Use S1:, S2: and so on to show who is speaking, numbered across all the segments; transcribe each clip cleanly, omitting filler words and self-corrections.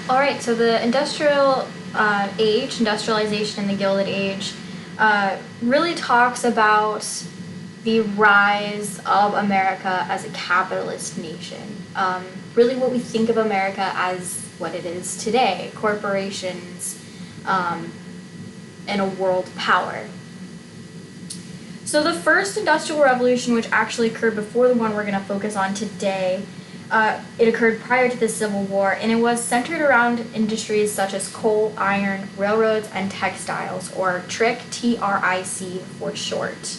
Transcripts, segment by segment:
S1: All right, so the industrialization in the Gilded Age, really talks about the rise of America as a capitalist nation. Really, what we think of America as what it is today, corporations, and a world power. So the first industrial revolution, which actually occurred before the one we're going to focus on today, it occurred prior to the Civil War, and it was centered around industries such as coal, iron, railroads, and textiles, or TRIC, T-R-I-C for short.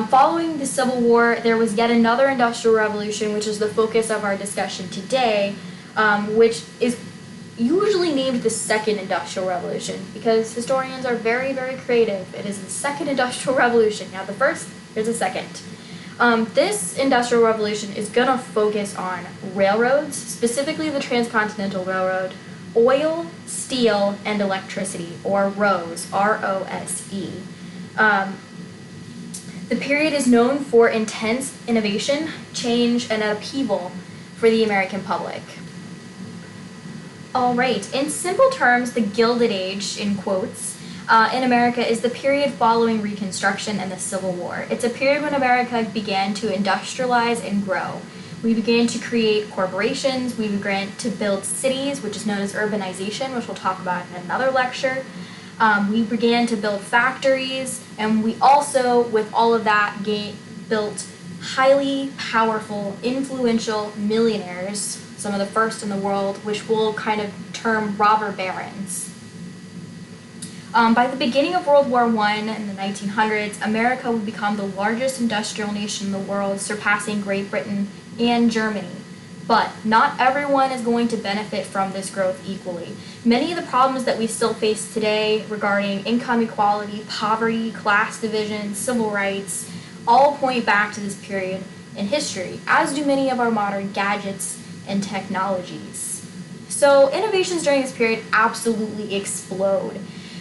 S1: Following the Civil War, there was yet another industrial revolution, which is the focus of our discussion today, which is usually named the Second Industrial Revolution, because historians are very, very creative. It is the Second Industrial Revolution. Now the first, here's the second. This Industrial Revolution is going to focus on railroads, specifically the Transcontinental Railroad, oil, steel, and electricity, or ROSE, R-O-S-E. The period is known for intense innovation, change, and upheaval for the American public. All right, in simple terms, the Gilded Age, in quotes, in America is the period following Reconstruction and the Civil War. It's a period when America began to industrialize and grow. We began to create corporations, we began to build cities, which is known as urbanization, which we'll talk about in another lecture. We began to build factories, and we also, with all of that, built highly powerful, influential millionaires, some of the first in the world, which we'll kind of term robber barons. By the beginning of World War I in the 1900s, America would become the largest industrial nation in the world, surpassing Great Britain and Germany. But not everyone is going to benefit from this growth equally. Many of the problems that we still face today regarding income equality, poverty, class division, civil rights, all point back to this period in history, as do many of our modern gadgets and technologies. So innovations during this period absolutely explode.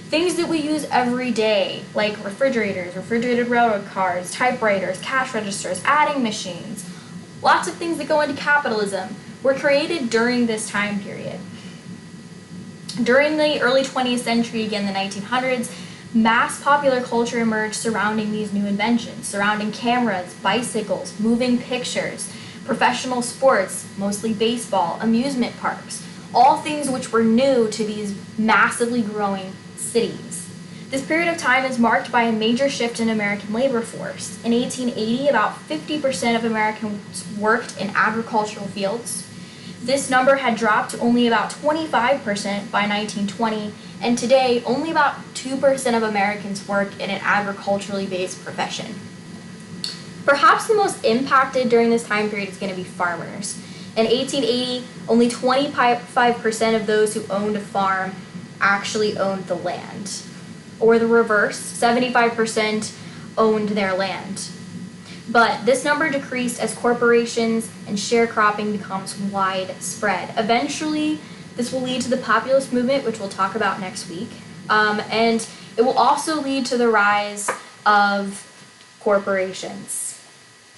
S1: Things that we use every day, like refrigerators, refrigerated railroad cars, typewriters, cash registers, adding machines, lots of things that go into capitalism, were created during this time period. During the early 20th century, again the 1900s, mass popular culture emerged surrounding these new inventions, surrounding cameras, bicycles, moving pictures, professional sports, mostly baseball, amusement parks, all things which were new to these massively growing cities. This period of time is marked by a major shift in American labor force. In 1880, about 50% of Americans worked in agricultural fields. This number had dropped to only about 25% by 1920, and today only about 2% of Americans work in an agriculturally based profession. Perhaps the most impacted during this time period is going to be farmers. In 1880, only 25% of those who owned a farm actually owned the land. Or the reverse, 75% owned their land. But this number decreased as corporations and sharecropping becomes widespread. Eventually, this will lead to the populist movement, which we'll talk about next week. And it will also lead to the rise of corporations.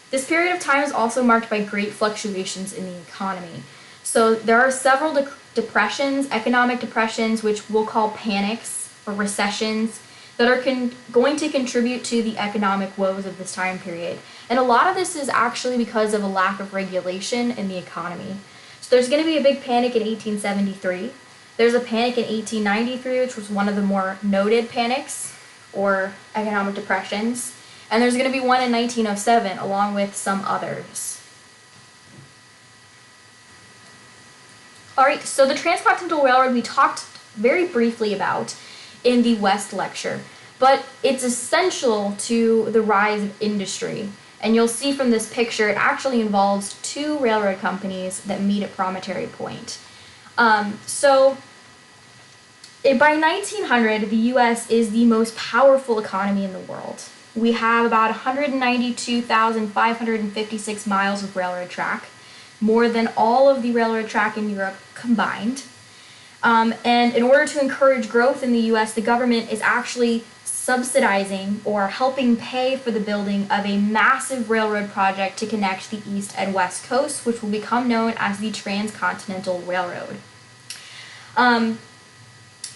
S1: This period of time is also marked by great fluctuations in the economy. So there are several depressions, economic depressions, which we'll call panics or recessions, that are going to contribute to the economic woes of this time period. And a lot of this is actually because of a lack of regulation in the economy. So there's going to be a big panic in 1873. There's a panic in 1893, which was one of the more noted panics or economic depressions. And there's going to be one in 1907, along with some others. All right, so the Transcontinental Railroad we talked very briefly about in the West lecture, but it's essential to the rise of industry. And you'll see from this picture, it actually involves two railroad companies that meet at Promontory Point. By 1900, the U.S. is the most powerful economy in the world. We have about 192,556 miles of railroad track, more than all of the railroad track in Europe combined. And in order to encourage growth in the U.S., the government is actually subsidizing or helping pay for the building of a massive railroad project to connect the East and West Coasts, which will become known as the Transcontinental Railroad.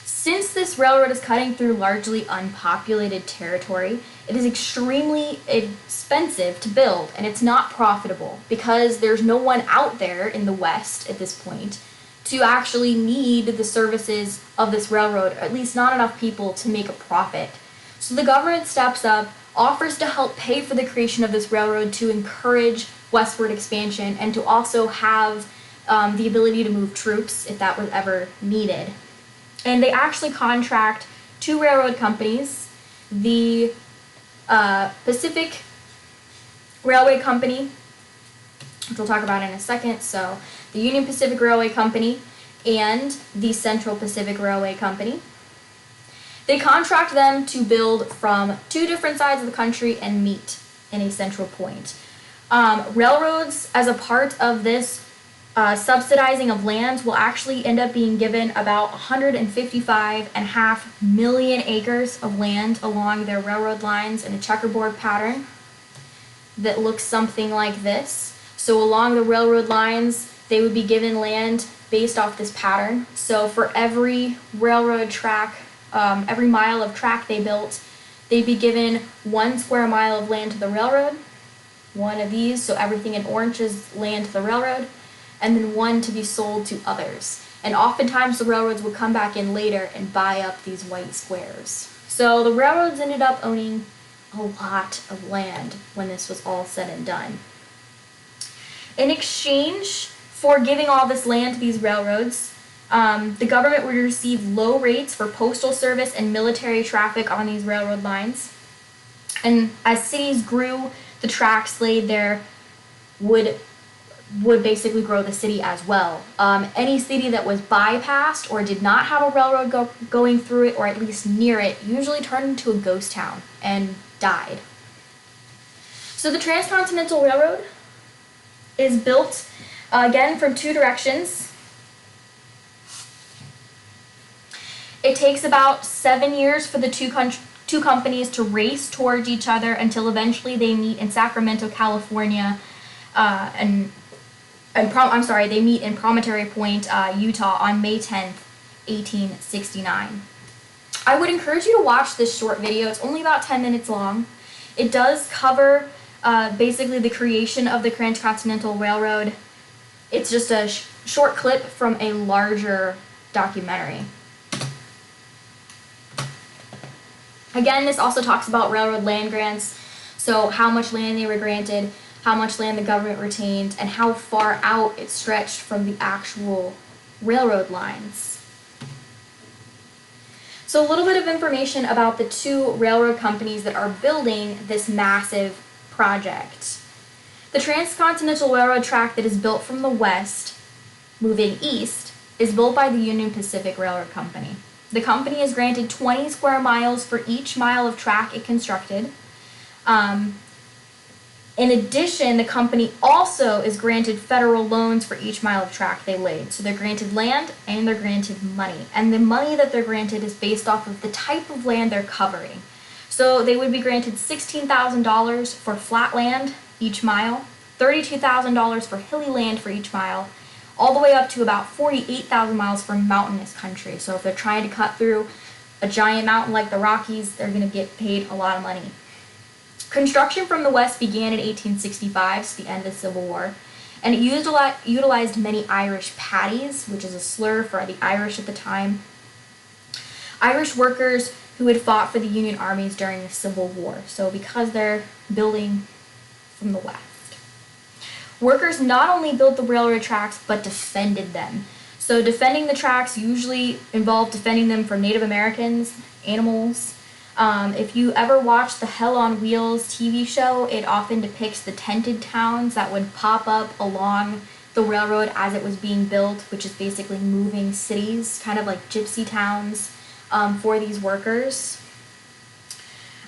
S1: Since this railroad is cutting through largely unpopulated territory, it is extremely expensive to build, and it's not profitable because there's no one out there in the West at this point to actually need the services of this railroad, or at least not enough people to make a profit. So the government steps up, offers to help pay for the creation of this railroad to encourage westward expansion and to also have the ability to move troops if that was ever needed. And they actually contract two railroad companies, the Pacific Railway Company, which we'll talk about in a second, so the Union Pacific Railway Company and the Central Pacific Railway Company. They contract them to build from two different sides of the country and meet in a central point. Railroads, as a part of this subsidizing of lands, will actually end up being given about 155.5 million acres of land along their railroad lines in a checkerboard pattern that looks something like this. So along the railroad lines, they would be given land based off this pattern. So for every railroad track, every mile of track they built, they'd be given 1 square mile of land to the railroad, one of these, so everything in orange is land to the railroad, and then one to be sold to others. And oftentimes the railroads would come back in later and buy up these white squares. So the railroads ended up owning a lot of land when this was all said and done. In exchange for giving all this land to these railroads, the government would receive low rates for postal service and military traffic on these railroad lines. And as cities grew, the tracks laid there would basically grow the city as well. Any city that was bypassed or did not have a railroad going through it, or at least near it, usually turned into a ghost town and died. So the Transcontinental Railroad is built, again, from two directions. It takes about 7 years for the two companies to race towards each other until eventually they meet in Sacramento, California, they meet in Promontory Point, Utah on May 10th, 1869. I would encourage you to watch this short video. It's only about 10 minutes long. It does cover basically the creation of the Transcontinental Railroad. It's just a short clip from a larger documentary. Again, this also talks about railroad land grants, so how much land they were granted, how much land the government retained, and how far out it stretched from the actual railroad lines. So a little bit of information about the two railroad companies that are building this massive project. The Transcontinental Railroad track that is built from the west, moving east, is built by the Union Pacific Railroad Company. The company is granted 20 square miles for each mile of track it constructed. In addition, the company also is granted federal loans for each mile of track they laid. So they're granted land and they're granted money. And the money that they're granted is based off of the type of land they're covering. So they would be granted $16,000 for flat land each mile, $32,000 for hilly land for each mile, all the way up to about 48,000 miles for mountainous country. So if they're trying to cut through a giant mountain like the Rockies, they're going to get paid a lot of money. Construction from the west began in 1865, so the end of the Civil War, and it utilized many Irish paddies, which is a slur for the Irish at the time. Irish workers who had fought for the Union armies during the Civil War, so because they're building from the west. Workers not only built the railroad tracks, but defended them. So defending the tracks usually involved defending them from Native Americans, animals. If you ever watch the Hell on Wheels TV show, it often depicts the tented towns that would pop up along the railroad as it was being built, which is basically moving cities, kind of like gypsy towns for these workers.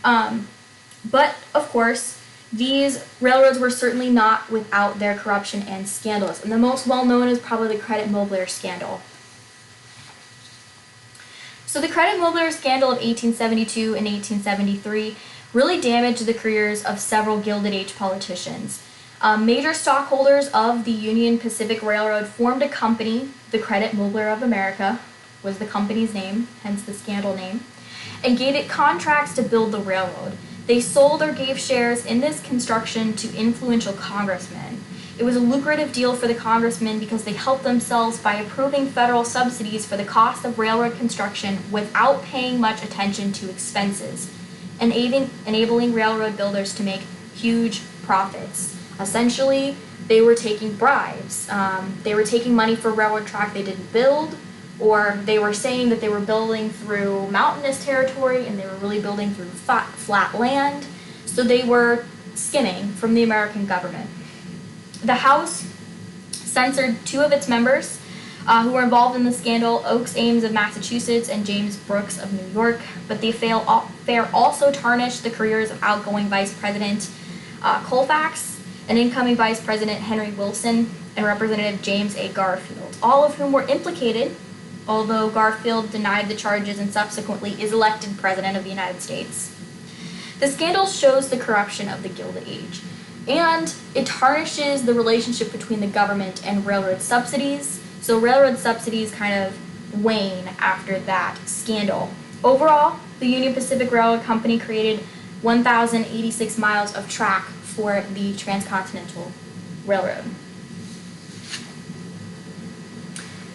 S1: But, of course, these railroads were certainly not without their corruption and scandals, and the most well-known is probably the Credit-Mobler scandal. So the Credit-Mobler scandal of 1872 and 1873 really damaged the careers of several Gilded Age politicians. Major stockholders of the Union Pacific Railroad formed a company, the Credit-Mobler of America, was the company's name, hence the scandal name, and gave it contracts to build the railroad. They sold or gave shares in this construction to influential congressmen. It was a lucrative deal for the congressmen because they helped themselves by approving federal subsidies for the cost of railroad construction without paying much attention to expenses, enabling railroad builders to make huge profits. Essentially, they were taking bribes. They were taking money for railroad track they didn't build, or they were saying that they were building through mountainous territory and they were really building through flat land. So they were skimming from the American government. The House censored 2 of its members who were involved in the scandal, Oakes Ames of Massachusetts and James Brooks of New York, but the affair also tarnished the careers of outgoing Vice President Colfax and incoming Vice President Henry Wilson and Representative James A. Garfield, all of whom were implicated, although Garfield denied the charges and subsequently is elected President of the United States. The scandal shows the corruption of the Gilded Age, and it tarnishes the relationship between the government and railroad subsidies. So railroad subsidies kind of wane after that scandal. Overall, the Union Pacific Railroad Company created 1,086 miles of track for the Transcontinental Railroad.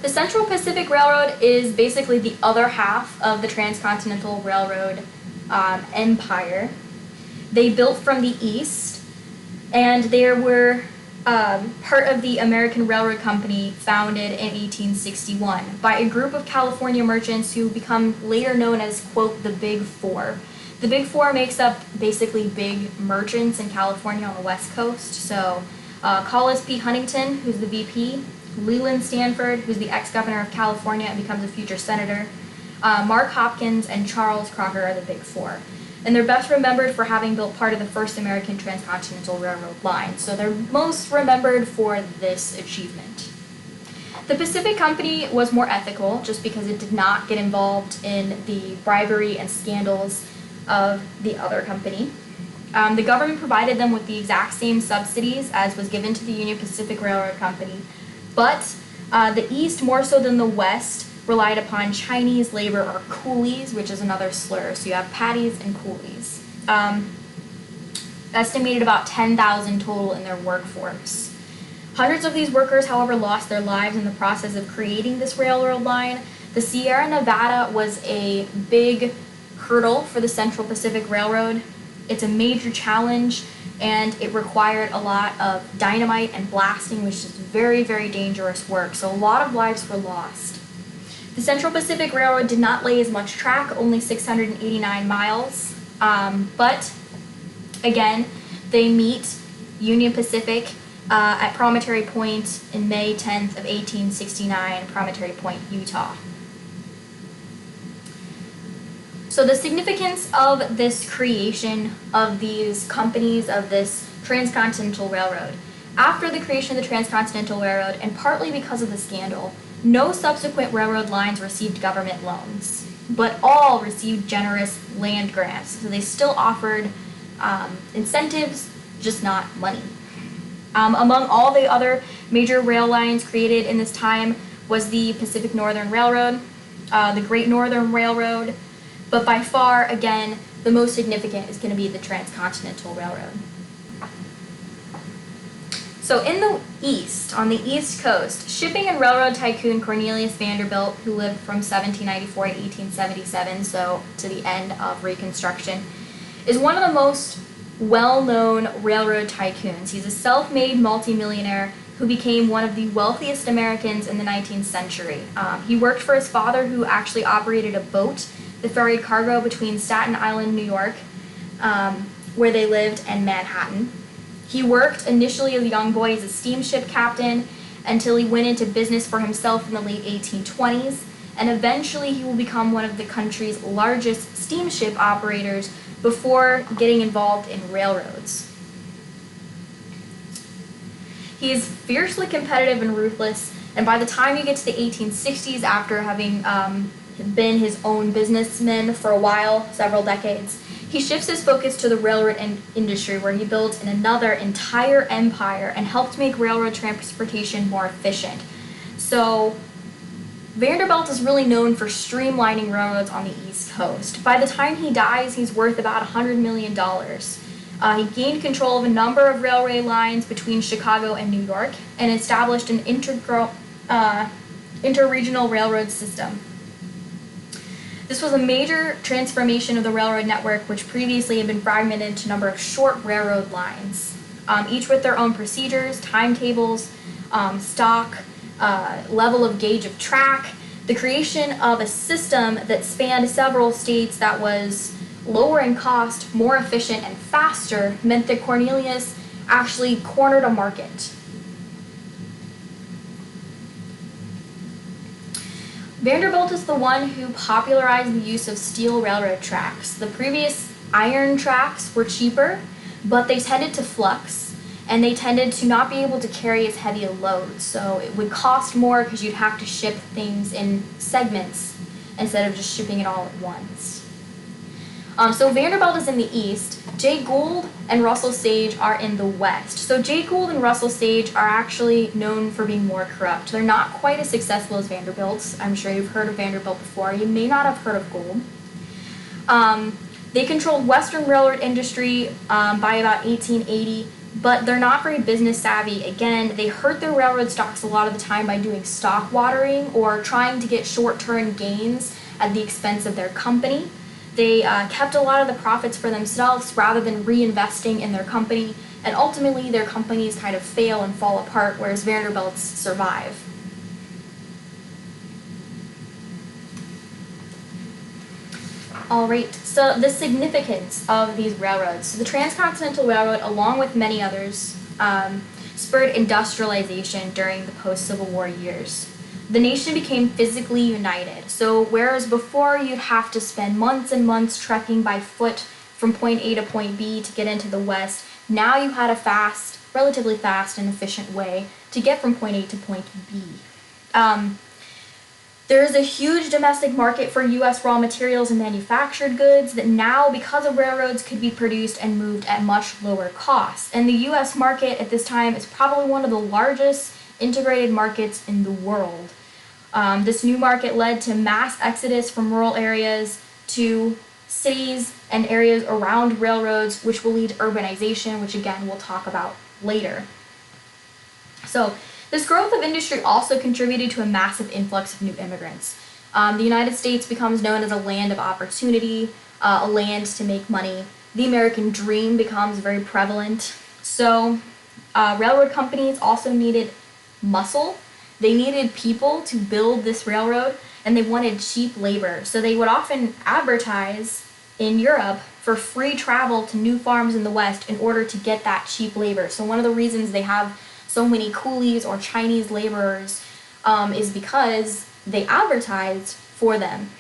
S1: The Central Pacific Railroad is basically the other half of the Transcontinental Railroad empire. They built from the east, and they were part of the American Railroad Company founded in 1861 by a group of California merchants who become later known as, quote, the Big Four. The Big Four makes up basically big merchants in California on the West Coast. So Collis P. Huntington, who's the VP, Leland Stanford, who's the ex-governor of California and becomes a future senator, Mark Hopkins, and Charles Crocker are the Big Four. And they're best remembered for having built part of the first American transcontinental railroad line. So they're most remembered for this achievement. The Pacific Company was more ethical just because it did not get involved in the bribery and scandals of the other company. The government provided them with the exact same subsidies as was given to the Union Pacific Railroad Company, but the East, more so than the West, relied upon Chinese labor or coolies, which is another slur. So you have patties and coolies. Estimated about 10,000 total in their workforce. Hundreds of these workers, however, lost their lives in the process of creating this railroad line. The Sierra Nevada was a big hurdle for the Central Pacific Railroad. It's a major challenge, and it required a lot of dynamite and blasting, which is very, very dangerous work. So a lot of lives were lost. The Central Pacific Railroad did not lay as much track, only 689 miles, but again, they meet Union Pacific at Promontory Point in May 10th of 1869, Promontory Point, Utah. So the significance of this creation of these companies, of this transcontinental railroad. After the creation of the Transcontinental Railroad, and partly because of the scandal, no subsequent railroad lines received government loans, but all received generous land grants. So they still offered incentives, just not money. Among all the other major rail lines created in this time was the Pacific Northern Railroad, the Great Northern Railroad, but by far, again, the most significant is going to be the Transcontinental Railroad. So in the East, on the East Coast, shipping and railroad tycoon Cornelius Vanderbilt, who lived from 1794 to 1877, so to the end of Reconstruction, is one of the most well-known railroad tycoons. He's a self-made multimillionaire who became one of the wealthiest Americans in the 19th century. He worked for his father, who actually operated a boat that ferried cargo between Staten Island, New York, where they lived, and Manhattan. He worked initially as a young boy as a steamship captain until he went into business for himself in the late 1820s, and eventually he will become one of the country's largest steamship operators before getting involved in railroads. He is fiercely competitive and ruthless, and by the time you get to the 1860s, after having been his own businessman for a while, several decades, he shifts his focus to the railroad industry, where he built another entire empire and helped make railroad transportation more efficient. So Vanderbilt is really known for streamlining railroads on the East Coast. By the time he dies, he's worth about $100 million. He gained control of a number of railway lines between Chicago and New York and established an interregional railroad system. This was a major transformation of the railroad network, which previously had been fragmented into a number of short railroad lines, each with their own procedures, timetables, stock, level of gauge of track. The creation of a system that spanned several states that was lower in cost, more efficient, and faster meant that Cornelius actually cornered a market. Vanderbilt is the one who popularized the use of steel railroad tracks. The previous iron tracks were cheaper, but they tended to flux, and they tended to not be able to carry as heavy a load. So it would cost more because you'd have to ship things in segments instead of just shipping it all at once. So Vanderbilt is in the east. Jay Gould and Russell Sage are in the west. So Jay Gould and Russell Sage are actually known for being more corrupt. They're not quite as successful as Vanderbilt's. I'm sure you've heard of Vanderbilt before. You may not have heard of Gould. They controlled Western railroad industry by about 1880, but they're not very business savvy. Again, they hurt their railroad stocks a lot of the time by doing stock watering or trying to get short-term gains at the expense of their company. They kept a lot of the profits for themselves rather than reinvesting in their company, and ultimately their companies kind of fail and fall apart, whereas Vanderbilt's survive. Alright, so the significance of these railroads. So the Transcontinental Railroad, along with many others, spurred industrialization during the post-Civil War years. The nation became physically united. So whereas before you'd have to spend months and months trekking by foot from point A to point B to get into the west, now you had a relatively fast and efficient way to get from point A to point B. There is a huge domestic market for U.S. raw materials and manufactured goods that now, because of railroads, could be produced and moved at much lower costs. And the U.S. market at this time is probably one of the largest integrated markets in the world. This new market led to mass exodus from rural areas to cities and areas around railroads, which will lead to urbanization, which again we'll talk about later. So this growth of industry also contributed to a massive influx of new immigrants. The United States becomes known as a land of opportunity, a land to make money. The American dream becomes very prevalent. So railroad companies also needed muscle. They needed people to build this railroad, and they wanted cheap labor. So they would often advertise in Europe for free travel to new farms in the West in order to get that cheap labor. So one of the reasons they have so many coolies or Chinese laborers is because they advertised for them.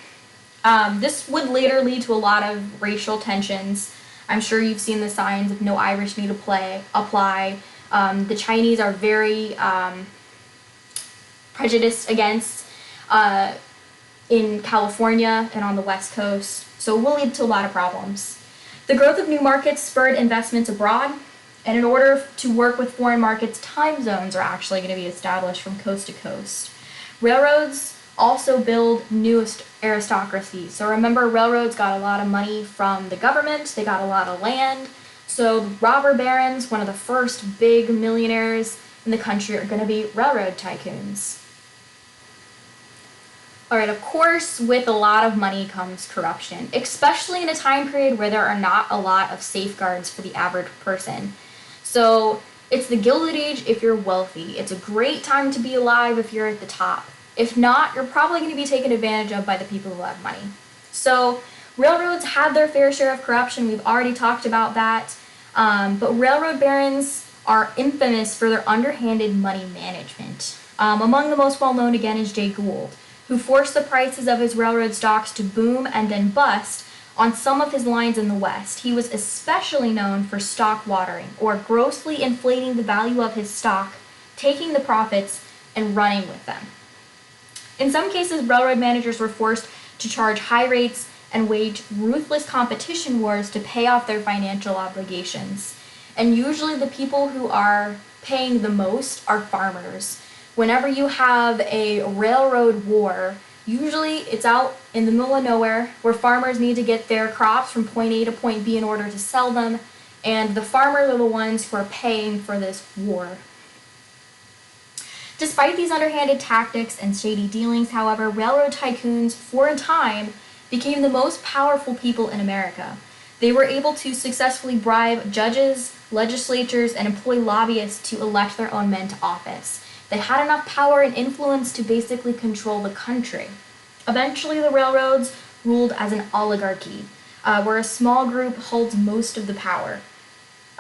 S1: This would later lead to a lot of racial tensions. I'm sure you've seen the signs of no Irish need to apply. The Chinese are very prejudiced against in California and on the West Coast, so it will lead to a lot of problems. The growth of new markets spurred investments abroad, and in order to work with foreign markets, time zones are actually going to be established from coast to coast. Railroads also build new aristocracy. So remember, railroads got a lot of money from the government, they got a lot of land, so the robber barons, one of the first big millionaires in the country, are going to be railroad tycoons. Alright, of course, with a lot of money comes corruption, especially in a time period where there are not a lot of safeguards for the average person. So it's the Gilded Age if you're wealthy. It's a great time to be alive if you're at the top. If not, you're probably going to be taken advantage of by the people who have money. So railroads had their fair share of corruption. We've already talked about that. But railroad barons are infamous for their underhanded money management. Among the most well-known, again, is Jay Gould, who forced the prices of his railroad stocks to boom and then bust on some of his lines in the West. He was especially known for stock watering, or grossly inflating the value of his stock, taking the profits, and running with them. In some cases, railroad managers were forced to charge high rates and wage ruthless competition wars to pay off their financial obligations. And usually the people who are paying the most are farmers. whenever you have a railroad war, usually it's out in the middle of nowhere where farmers need to get their crops from point A to point B in order to sell them, and the farmers are the ones who are paying for this war. Despite these underhanded tactics and shady dealings, however, railroad tycoons, for a time, became the most powerful people in America. They were able to successfully bribe judges, legislatures, and employ lobbyists to elect their own men to office. They had enough power and influence to basically control the country. Eventually, the railroads ruled as an oligarchy, where a small group holds most of the power.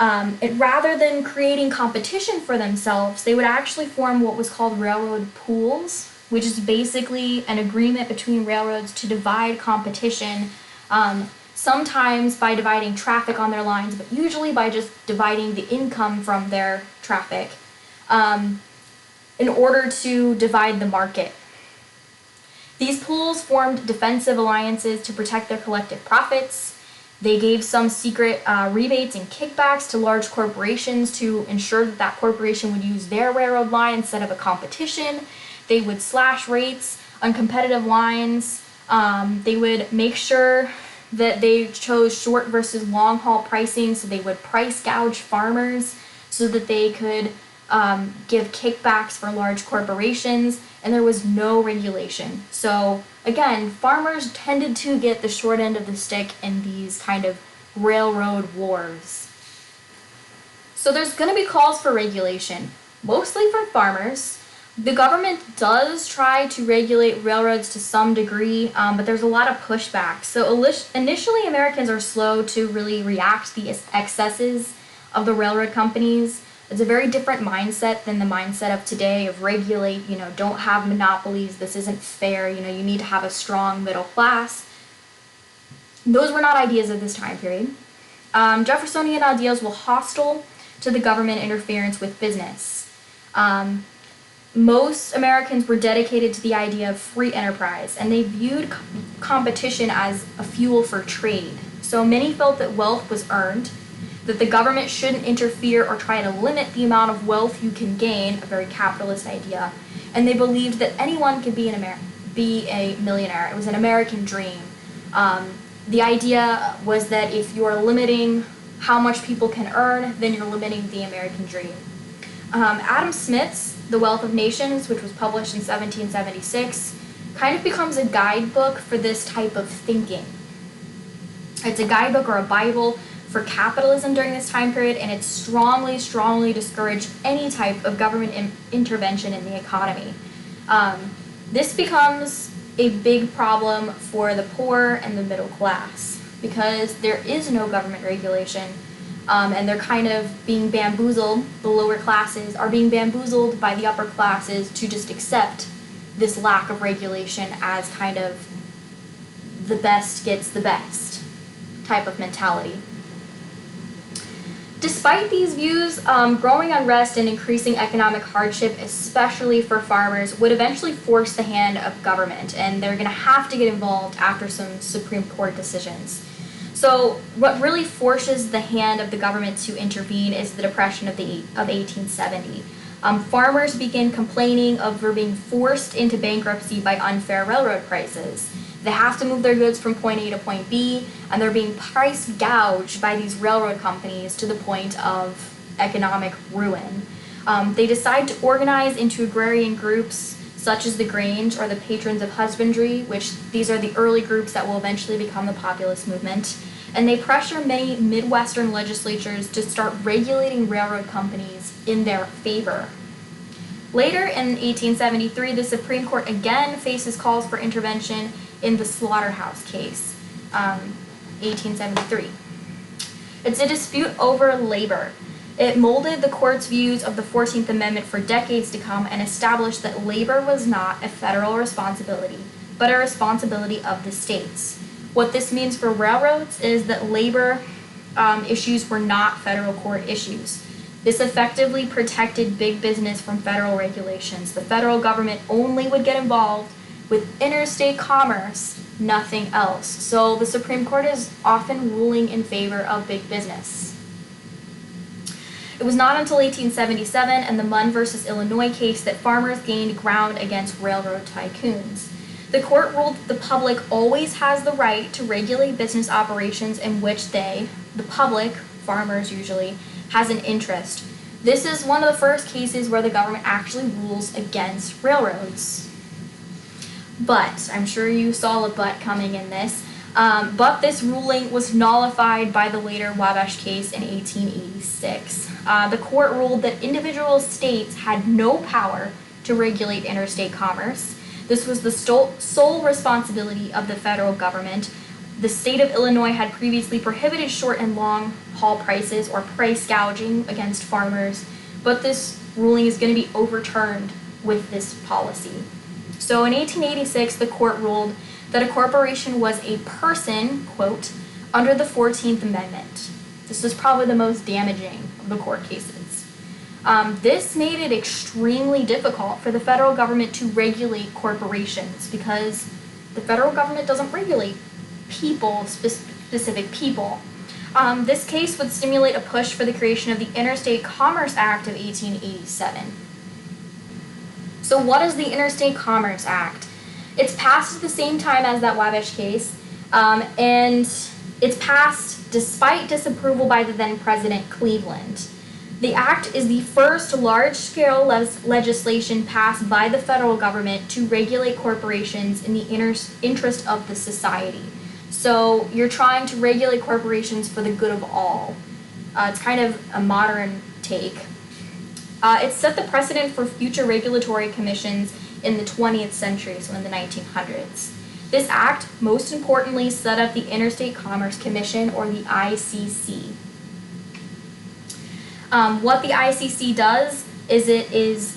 S1: Rather than creating competition for themselves, they would actually form what was called railroad pools, which is basically an agreement between railroads to divide competition, sometimes by dividing traffic on their lines, but usually by just dividing the income from their traffic, in order to divide the market. These pools formed defensive alliances to protect their collective profits. They gave some secret rebates and kickbacks to large corporations to ensure that that corporation would use their railroad line instead of a competition. They would slash rates on competitive lines. They would make sure that they chose short versus long haul pricing, so they would price gouge farmers so that they could give kickbacks for large corporations, and there was no regulation. So again, farmers tended to get the short end of the stick in these kind of railroad wars. So there's going to be calls for regulation, mostly from farmers. The government does try to regulate railroads to some degree, but there's a lot of pushback. So initially, Americans are slow to really react to the excesses of the railroad companies. It's a very different mindset than the mindset of today of regulate, don't have monopolies, this isn't fair, you need to have a strong middle class. Those were not ideas of this time period. Jeffersonian ideals were hostile to the government interference with business. Most Americans were dedicated to the idea of free enterprise, and they viewed competition as a fuel for trade. So many felt that wealth was earned, that the government shouldn't interfere or try to limit the amount of wealth you can gain, a very capitalist idea, and they believed that anyone could be a millionaire. It was an American dream. The idea was that if you are limiting how much people can earn, then you're limiting the American dream. Adam Smith's The Wealth of Nations, which was published in 1776, kind of becomes a guidebook for this type of thinking. It's a guidebook or a Bible for capitalism during this time period, and it strongly, strongly discouraged any type of government intervention in the economy. This becomes a big problem for the poor and the middle class because there is no government regulation, and they're kind of being bamboozled. The lower classes are being bamboozled by the upper classes to just accept this lack of regulation as kind of the best gets the best type of mentality. Despite these views, growing unrest and increasing economic hardship, especially for farmers, would eventually force the hand of government, and they're going to have to get involved after some Supreme Court decisions. So what really forces the hand of the government to intervene is the Depression of 1870. Farmers begin complaining of being forced into bankruptcy by unfair railroad prices. They have to move their goods from point A to point B, and they're being price gouged by these railroad companies to the point of economic ruin. They decide to organize into agrarian groups such as the Grange or the Patrons of Husbandry, which these are the early groups that will eventually become the populist movement. And they pressure many Midwestern legislatures to start regulating railroad companies in their favor. Later in 1873, the Supreme Court again faces calls for intervention in the Slaughterhouse case, 1873. It's a dispute over labor. It molded the court's views of the 14th Amendment for decades to come and established that labor was not a federal responsibility, but a responsibility of the states. What this means for railroads is that labor issues were not federal court issues. This effectively protected big business from federal regulations. The federal government only would get involved with interstate commerce, nothing else. So the Supreme Court is often ruling in favor of big business. It was not until 1877 and the Munn versus Illinois case that farmers gained ground against railroad tycoons. The court ruled that the public always has the right to regulate business operations in which they, the public, farmers usually, has an interest. This is one of the first cases where the government actually rules against railroads. But, I'm sure you saw a but coming in this, but this ruling was nullified by the later Wabash case in 1886. The court ruled that individual states had no power to regulate interstate commerce. This was the sole responsibility of the federal government. The state of Illinois had previously prohibited short and long haul prices or price gouging against farmers, but this ruling is going to be overturned with this policy. So in 1886, the court ruled that a corporation was a person, quote, under the 14th Amendment. This was probably the most damaging of the court cases. This made it extremely difficult for the federal government to regulate corporations because the federal government doesn't regulate people, specific people. This case would stimulate a push for the creation of the Interstate Commerce Act of 1887. So what is the Interstate Commerce Act? It's passed at the same time as that Wabash case, and it's passed despite disapproval by the then President Cleveland. The act is the first large-scale legislation passed by the federal government to regulate corporations in the interest of the society. So you're trying to regulate corporations for the good of all. It's kind of a modern take. It set the precedent for future regulatory commissions in the 20th century, so in the 1900s. This act, most importantly, set up the Interstate Commerce Commission, or the ICC. What the ICC does is it is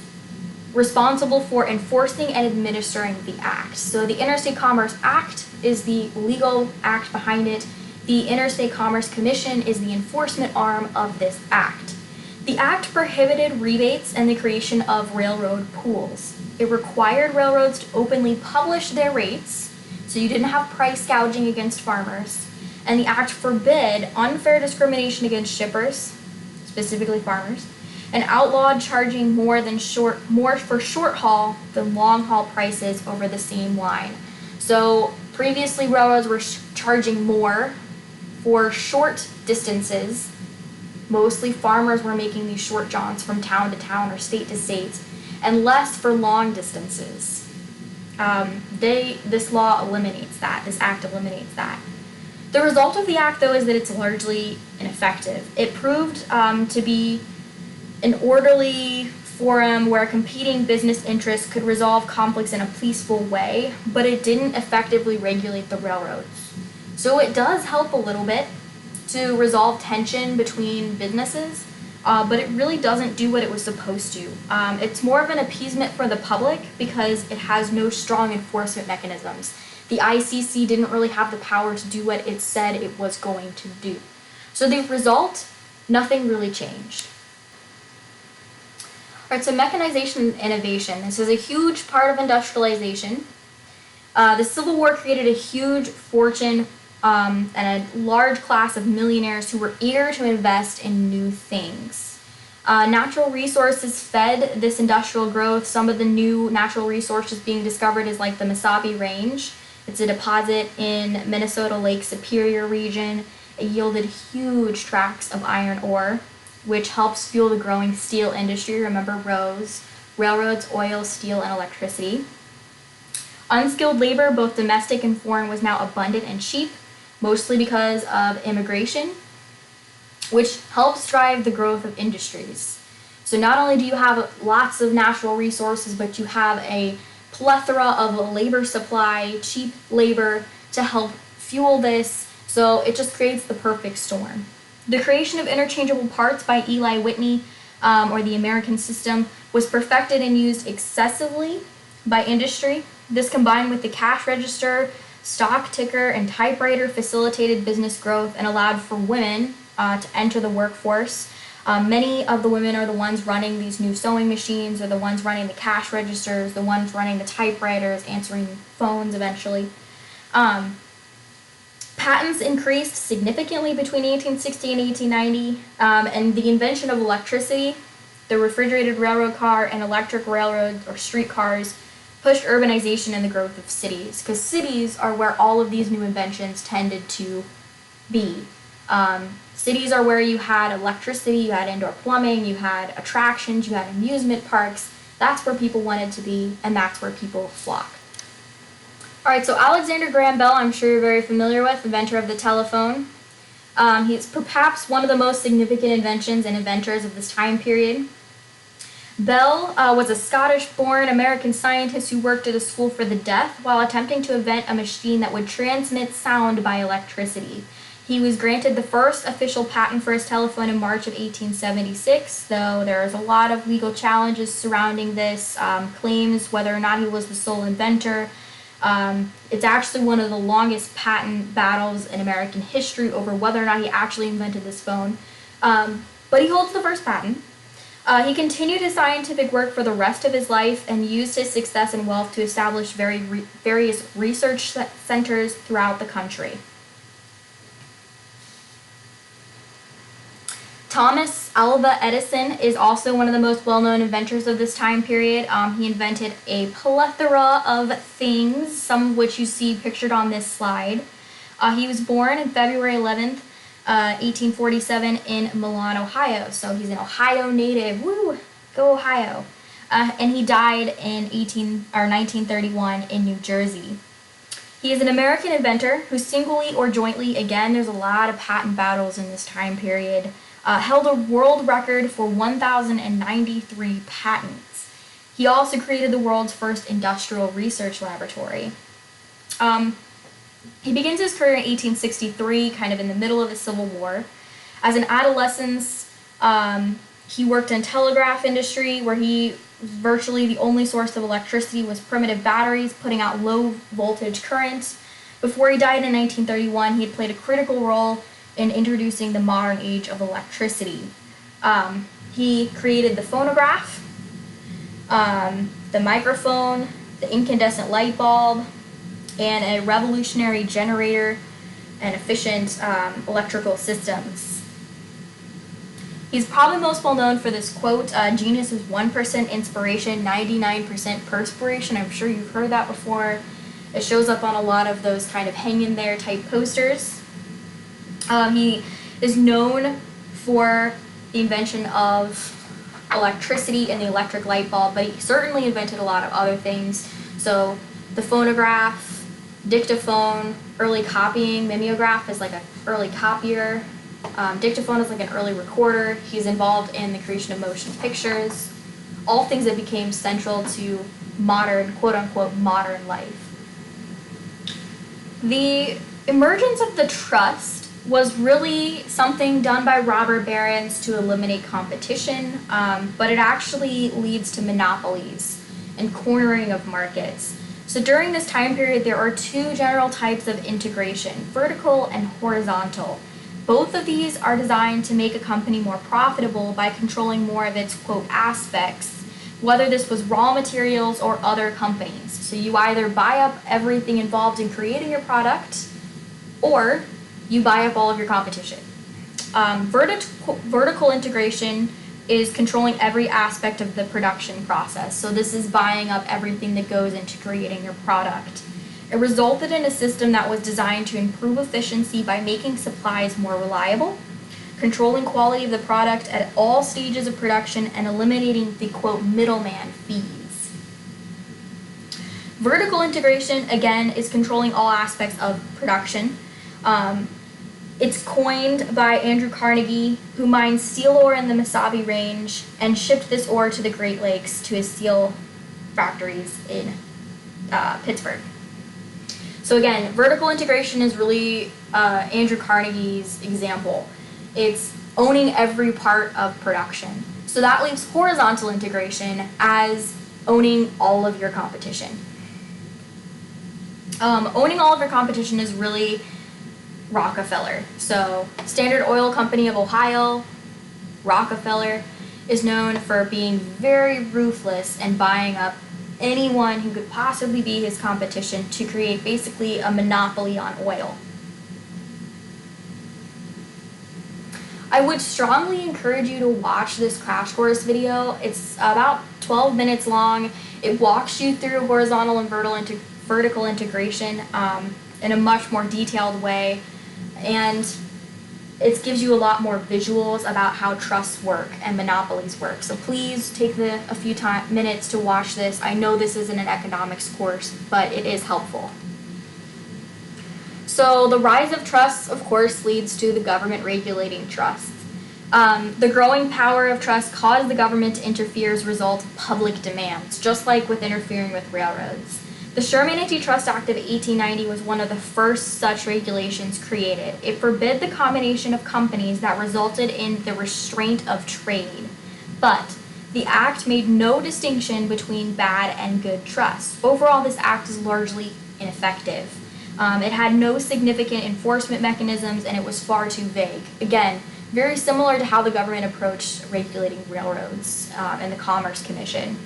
S1: responsible for enforcing and administering the act. So the Interstate Commerce Act is the legal act behind it. The Interstate Commerce Commission is the enforcement arm of this act. The act prohibited rebates and the creation of railroad pools. It required railroads to openly publish their rates, so you didn't have price gouging against farmers. And the act forbid unfair discrimination against shippers, specifically farmers, and outlawed charging more for short haul than long haul prices over the same line. So previously railroads were charging more for short distances. Mostly farmers were making these short jaunts from town to town or state to state, and less for long distances. This law eliminates that. This act eliminates that. The result of the act, though, is that it's largely ineffective. It proved to be an orderly forum where competing business interests could resolve conflicts in a peaceful way, but it didn't effectively regulate the railroads. So it does help a little bit to resolve tension between businesses, but it really doesn't do what it was supposed to. It's more of an appeasement for the public because it has no strong enforcement mechanisms. The ICC didn't really have the power to do what it said it was going to do. So the result, nothing really changed. All right, so mechanization and innovation. This is a huge part of industrialization. The Civil War created a huge fortune and a large class of millionaires who were eager to invest in new things. Natural resources fed this industrial growth. Some of the new natural resources being discovered is like the Mesabi Range. It's a deposit in Minnesota Lake Superior region. It yielded huge tracts of iron ore, which helps fuel the growing steel industry. Remember railroads, oil, steel, and electricity. Unskilled labor, both domestic and foreign, was now abundant and cheap, mostly because of immigration, which helps drive the growth of industries. So not only do you have lots of natural resources, but you have a plethora of labor supply, cheap labor to help fuel this, so it just creates the perfect storm. The creation of interchangeable parts by Eli Whitney, or the American system, was perfected and used excessively by industry. This combined with the cash register, stock ticker, and typewriter facilitated business growth and allowed for women to enter the workforce. Many of the women are the ones running these new sewing machines, or the ones running the cash registers, the ones running the typewriters, answering phones eventually. Patents increased significantly between 1860 and 1890, and the invention of electricity, the refrigerated railroad car, and electric railroads or streetcars pushed urbanization and the growth of cities, because cities are where all of these new inventions tended to be. Cities are where you had electricity, you had indoor plumbing, you had attractions, you had amusement parks. That's where people wanted to be, and that's where people flocked. All right, so Alexander Graham Bell, I'm sure you're very familiar with, inventor of the telephone. He's perhaps one of the most significant inventions and inventors of this time period. Bell was a Scottish-born American scientist who worked at a school for the deaf while attempting to invent a machine that would transmit sound by electricity. He was granted the first official patent for his telephone in March of 1876, though there's a lot of legal challenges surrounding this, claims whether or not he was the sole inventor. It's actually one of the longest patent battles in American history over whether or not he actually invented this phone. But he holds the first patent. He continued his scientific work for the rest of his life and used his success and wealth to establish various research centers throughout the country. Thomas Alva Edison is also one of the most well-known inventors of this time period. He invented a plethora of things, some of which you see pictured on this slide. He was born on February 11th, 1847 in Milan, Ohio. So he's an Ohio native. Woo! Go Ohio. And he died in 1931 in New Jersey. He is an American inventor who singly or jointly, again, there's a lot of patent battles in this time period, held a world record for 1,093 patents. He also created the world's first industrial research laboratory. He begins his career in 1863, kind of in the middle of the Civil War. As an adolescent, he worked in telegraph industry, where virtually the only source of electricity was primitive batteries, putting out low voltage current. Before he died in 1931, he had played a critical role in introducing the modern age of electricity. He created the phonograph, the microphone, the incandescent light bulb, and a revolutionary generator and efficient electrical systems. He's probably most well known for this quote, genius is 1% inspiration, 99% perspiration. I'm sure you've heard that before. It shows up on a lot of those kind of hang in there type posters. He is known for the invention of electricity and the electric light bulb, but he certainly invented a lot of other things. So the phonograph, dictaphone, early copying, mimeograph is like an early copier, dictaphone is like an early recorder. He's involved in the creation of motion pictures, all things that became central to modern, quote-unquote, modern life. The emergence of the trust was really something done by robber barons to eliminate competition, but it actually leads to monopolies and cornering of markets. So during this time period, there are two general types of integration, vertical and horizontal. Both of these are designed to make a company more profitable by controlling more of its, quote, aspects, whether this was raw materials or other companies. So you either buy up everything involved in creating your product, or you buy up all of your competition. Vertical integration is controlling every aspect of the production process. So this is buying up everything that goes into creating your product. It resulted in a system that was designed to improve efficiency by making supplies more reliable, controlling quality of the product at all stages of production, and eliminating the, quote, middleman fees. Vertical integration, again, is controlling all aspects of production. It's coined by Andrew Carnegie, who mined steel ore in the Mesabi Range and shipped this ore to the Great Lakes to his steel factories in Pittsburgh. So again, vertical integration is really Andrew Carnegie's example. It's owning every part of production. So that leaves horizontal integration as owning all of your competition. Owning all of your competition is really Rockefeller. So Standard Oil Company of Ohio, Rockefeller, is known for being very ruthless and buying up anyone who could possibly be his competition to create basically a monopoly on oil. I would strongly encourage you to watch this crash course video. It's about 12 minutes long. It walks you through horizontal and vertical integration in a much more detailed way, and it gives you a lot more visuals about how trusts work and monopolies work. So please take a few minutes to watch this. I know this isn't an economics course, but it is helpful. So the rise of trusts, of course, leads to the government regulating trusts. The growing power of trusts caused the government to interfere as a result of public demands, just like with interfering with railroads. The Sherman Antitrust Act of 1890 was one of the first such regulations created. It forbid the combination of companies that resulted in the restraint of trade. But the act made no distinction between bad and good trusts. Overall, this act is largely ineffective. It had no significant enforcement mechanisms, and it was far too vague. Again, very similar to how the government approached regulating railroads and the Commerce Commission.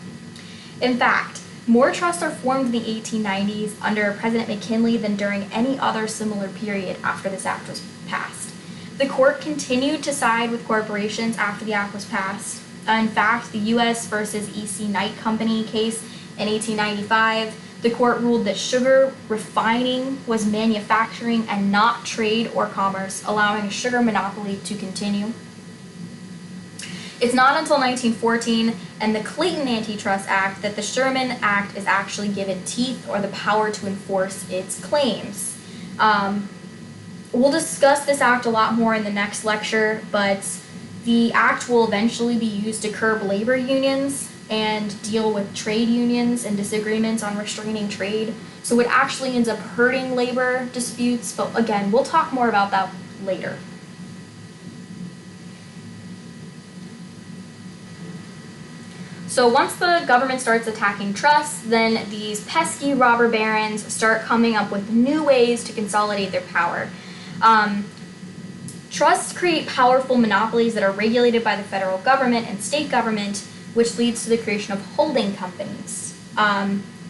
S1: In fact, more trusts are formed in the 1890s under President McKinley than during any other similar period after this act was passed. The court continued to side with corporations after the act was passed. In fact, the U.S. versus E.C. Knight Company case in 1895, the court ruled that sugar refining was manufacturing and not trade or commerce, allowing a sugar monopoly to continue. It's not until 1914 and the Clayton Antitrust Act that the Sherman Act is actually given teeth or the power to enforce its claims. We'll discuss this act a lot more in the next lecture, but the act will eventually be used to curb labor unions and deal with trade unions and disagreements on restraining trade. So it actually ends up hurting labor disputes, but again, we'll talk more about that later. So once the government starts attacking trusts, then these pesky robber barons start coming up with new ways to consolidate their power. Trusts create powerful monopolies that are regulated by the federal government and state government, which leads to the creation of holding companies.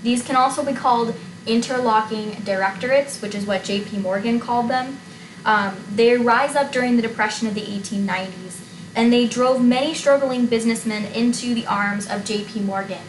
S1: These can also be called interlocking directorates, which is what J.P. Morgan called them. They rise up during the Depression of the 1890s, and they drove many struggling businessmen into the arms of J.P. Morgan.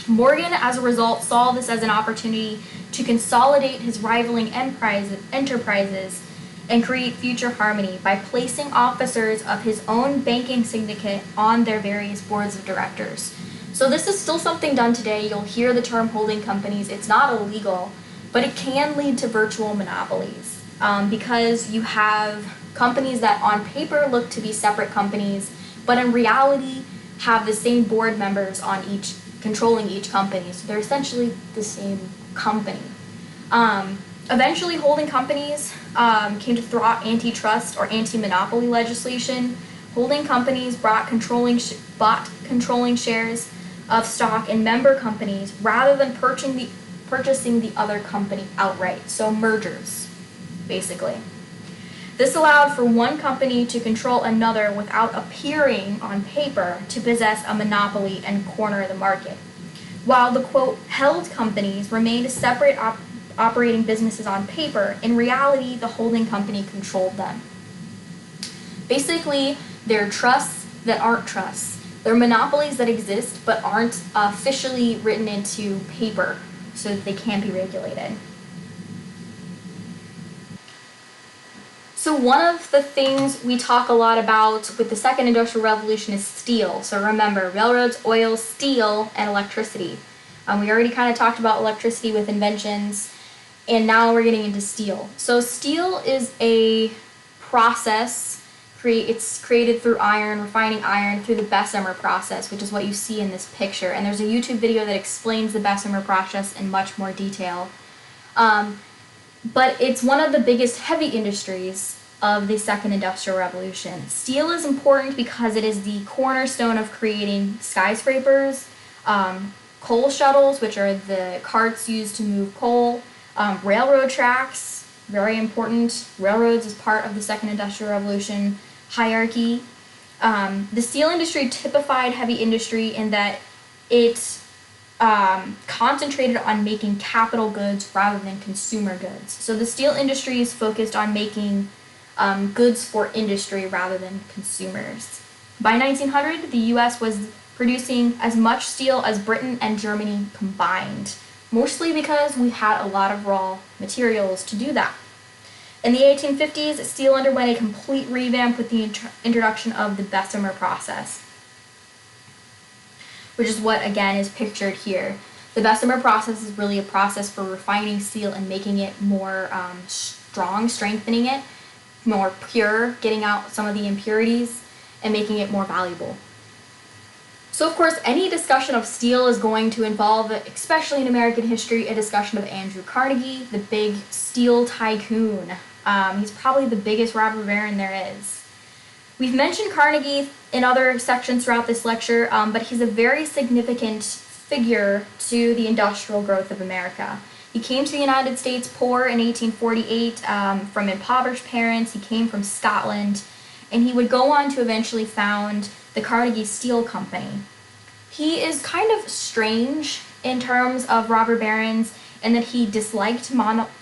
S1: Morgan, as a result, saw this as an opportunity to consolidate his rivaling enterprises and create future harmony by placing officers of his own banking syndicate on their various boards of directors. So this is still something done today. You'll hear the term holding companies. It's not illegal, but it can lead to virtual monopolies because you have companies that on paper look to be separate companies, but in reality have the same board members on controlling each company. So they're essentially the same company. Eventually, holding companies came to thwart antitrust or anti-monopoly legislation. Holding companies bought controlling shares of stock in member companies rather than purchasing the other company outright. So mergers, basically. This allowed for one company to control another without appearing on paper to possess a monopoly and corner the market. While the, quote, held companies remained separate operating businesses on paper, in reality, the holding company controlled them. Basically, they're trusts that aren't trusts. They're monopolies that exist but aren't officially written into paper so that they can be regulated. So one of the things we talk a lot about with the second industrial revolution is steel. So remember, railroads, oil, steel, and electricity. We already kind of talked about electricity with inventions, and now we're getting into steel. So steel is a process, it's created through refining iron through the Bessemer process, which is what you see in this picture. And there's a YouTube video that explains the Bessemer process in much more detail. But it's one of the biggest heavy industries of the second industrial revolution. Steel is important because it is the cornerstone of creating skyscrapers, coal shuttles, which are the carts used to move coal, railroad tracks, very important. Railroads is part of the second industrial revolution hierarchy. The steel industry typified heavy industry in that it concentrated on making capital goods rather than consumer goods. So the steel industry is focused on making goods for industry rather than consumers. By 1900, the US was producing as much steel as Britain and Germany combined, mostly because we had a lot of raw materials to do that. In the 1850s, steel underwent a complete revamp with the introduction of the Bessemer process, which is what, again, is pictured here. The Bessemer process is really a process for refining steel and making it more strong, strengthening it, more pure, getting out some of the impurities, and making it more valuable. So, of course, any discussion of steel is going to involve, especially in American history, a discussion of Andrew Carnegie, the big steel tycoon. He's probably the biggest robber baron there is. We've mentioned Carnegie in other sections throughout this lecture, but he's a very significant figure to the industrial growth of America. He came to the United States poor in 1848 from impoverished parents. He came from Scotland, and he would go on to eventually found the Carnegie Steel Company. He is kind of strange in terms of robber barons in that he disliked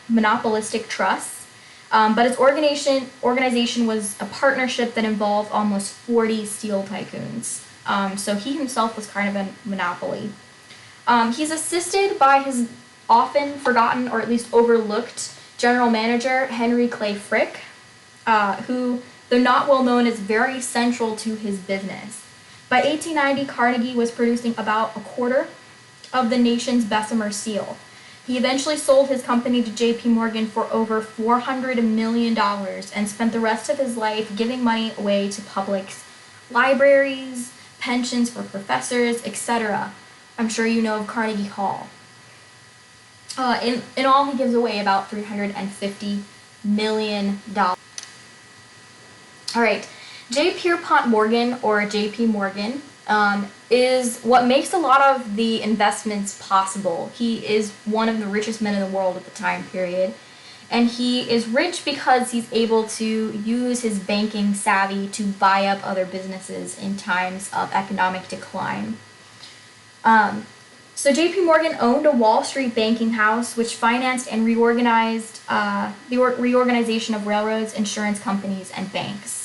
S1: monopolistic trusts. But its organization was a partnership that involved almost 40 steel tycoons. So he himself was kind of a monopoly. He's assisted by his often forgotten or at least overlooked general manager, Henry Clay Frick, who, though not well known, is very central to his business. By 1890, Carnegie was producing about a quarter of the nation's Bessemer steel. He eventually sold his company to J.P. Morgan for over $400 million and spent the rest of his life giving money away to public libraries, pensions for professors, etc. I'm sure you know of Carnegie Hall. In all, he gives away about $350 million. All right, J. Pierpont Morgan, or J.P. Morgan, is what makes a lot of the investments possible. He is one of the richest men in the world at the time period, and he is rich because he's able to use his banking savvy to buy up other businesses in times of economic decline. So J.P. Morgan owned a Wall Street banking house which financed and reorganized the reorganization of railroads, insurance companies, and banks.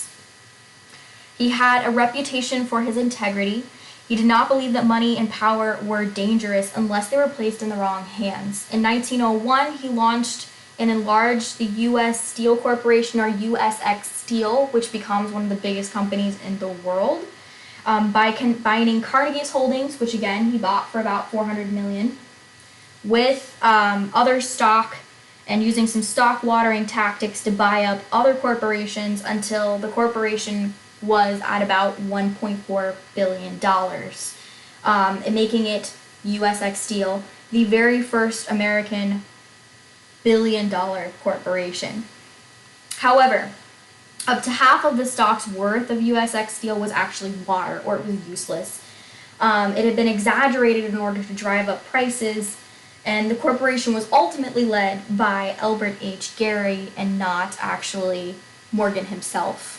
S1: He had a reputation for his integrity. He did not believe that money and power were dangerous unless they were placed in the wrong hands. In 1901, he launched and enlarged the U.S. Steel Corporation, or USX Steel, which becomes one of the biggest companies in the world, by combining Carnegie's holdings, which again he bought for about $400 million, with other stock, and using some stock watering tactics to buy up other corporations until the corporation was at about $1.4 billion, and making it USX Steel the very first American billion-dollar corporation. However, up to half of the stock's worth of USX Steel was actually water, or it was useless. It had been exaggerated in order to drive up prices, and the corporation was ultimately led by Albert H. Gary and not actually Morgan himself,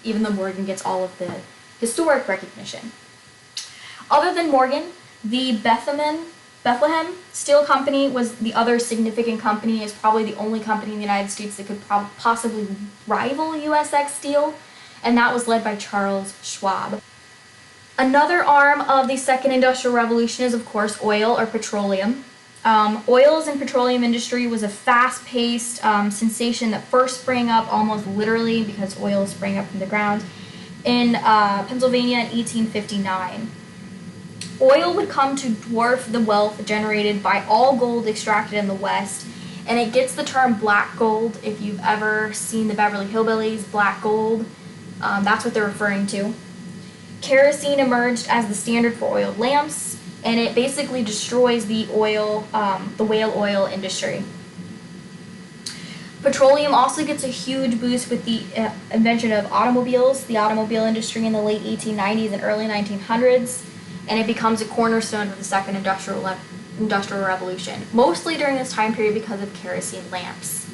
S1: even though Morgan gets all of the historic recognition. Other than Morgan, the Bethlehem Steel Company was the other significant company. Is probably the only company in the United States that could possibly rival USX Steel, and that was led by Charles Schwab. Another arm of the Second Industrial Revolution is, of course, oil or petroleum. Oils and petroleum industry was a fast-paced sensation that first sprang up almost literally, because oil sprang up from the ground, in Pennsylvania in 1859. Oil would come to dwarf the wealth generated by all gold extracted in the West, and it gets the term black gold. If you've ever seen the Beverly Hillbillies, black gold, that's what they're referring to. Kerosene emerged as the standard for oiled lamps, and it basically destroys the whale oil industry. Petroleum also gets a huge boost with the invention of automobiles, the automobile industry in the late 1890s and early 1900s, and it becomes a cornerstone of the Second Industrial Revolution, mostly during this time period because of kerosene lamps.